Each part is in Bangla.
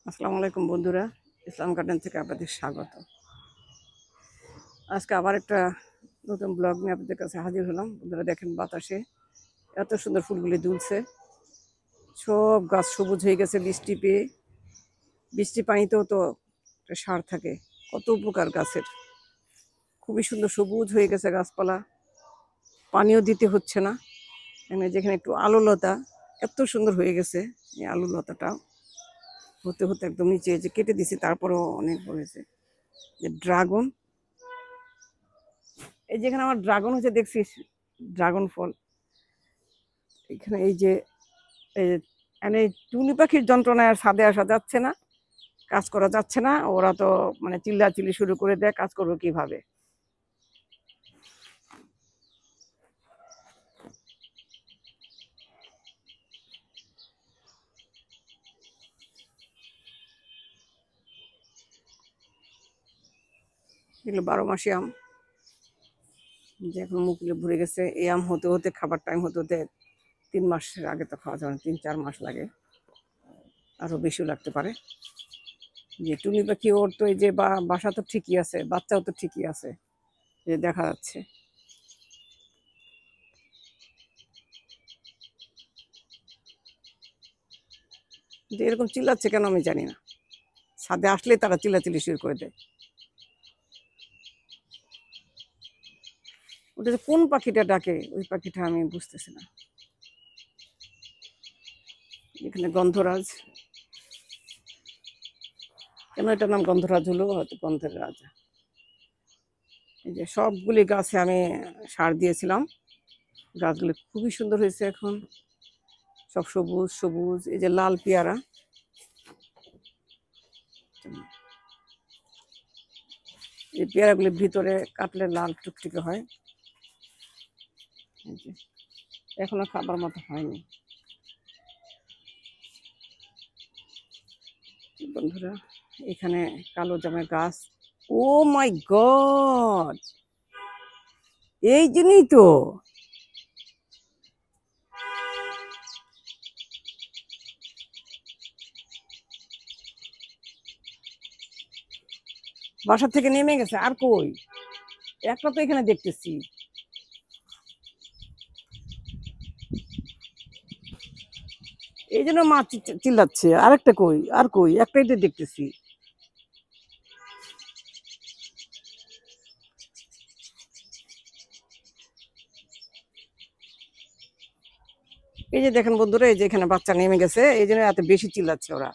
আসসালামু আলাইকুম বন্ধুরা, ইসলাম গার্ডেন থেকে আপনাদের স্বাগত। আজকে আবার একটা নতুন ব্লগ নিয়ে আপনাদের কাছে হাজির হলাম। বন্ধুরা দেখেন, বাতাসে এত সুন্দর ফুলগুলি দুলছে, সব গাছ সবুজ হয়ে গেছে বৃষ্টি পেয়ে। বৃষ্টি পানিতেও তো একটা সার থাকে, কত উপকার গাছের। খুবই সুন্দর সবুজ হয়ে গেছে গাছপালা, পানিও দিতে হচ্ছে না। এখানে যেখানে একটু আলোলতা, এত সুন্দর হয়ে গেছে এই আলোলতাটা। হতে হতে একদম নিচে যে কেটে দিছি, তারপরেও অনেক হয়েছে। যে ড্রাগন, এই যেখানে আমার ড্রাগন হচ্ছে দেখছিস, ড্রাগন ফল। এখানে এই যে মানে টুনি পাখির যন্ত্রণায় আর ছাদে আসা যাচ্ছে না, কাজ করা যাচ্ছে না। ওরা তো মানে চিল্লাচিল্লি শুরু করে দেয়, কাজ করবো কিভাবে। এগুলো 12 মাসি আম, যে এখন মুখগুলো ভরে গেছে। এই আম হতে হতে, খাবার টাইম হতে হতে 3 মাসের আগে তো খাওয়া যাবে না, 3-4 মাস লাগে, আরো বেশিও লাগতে পারে। যে টুনি পাখি, ওর তো এই যে বাসা তো ঠিকই আছে, বাচ্চাও তো ঠিকই আছে, যে দেখা যাচ্ছে। যে এরকম চিল্লাচ্ছে কেন আমি জানি না, ছাদে আসলে তারা চিল্লাচিল্লি শুরু করে দেয়। ওটা যে কোন পাখিটা ডাকে, ওই পাখিটা আমি বুঝতেছি না। এখানে গন্ধরাজ, কেন এটার নাম গন্ধরাজ হলো, হয়তো গন্ধের রাজা। এই যে সবগুলি গাছে আমি সার দিয়েছিলাম, গাছগুলি খুবই সুন্দর হয়েছে এখন, সব সবুজ সবুজ। এই যে লাল পেয়ারা, এই পেয়ারাগুলির ভিতরে কাটলে লাল টুকটুকে হয়। এই যে এখনো খাবার মতো হয়নি। বন্ধুরা, এখানে কালো জামের গাছ। ও মাই গড, এই জন্যই তো বাসা থেকে নেমে গেছে। আর কই, একটা তো এখানে দেখতেছি। এই জন্য মা চিল্লাচ্ছে। আরেকটা কই, আর কই, একটাই তো দেখতেছি। এই যে দেখেন বন্ধুরা, এই যে এখানে বাচ্চা নেমে গেছে, এই জন্য এত বেশি চিল্লাচ্ছে ওরা।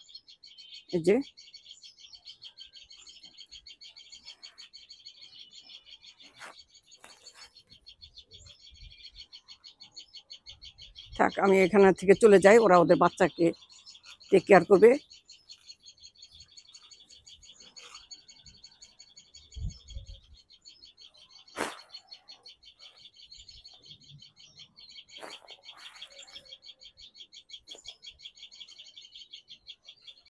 এই যে থাক, আমি এখানে থেকে চলে যাই, ওরা ওদের বাচ্চাকে টেক কেয়ার করবে।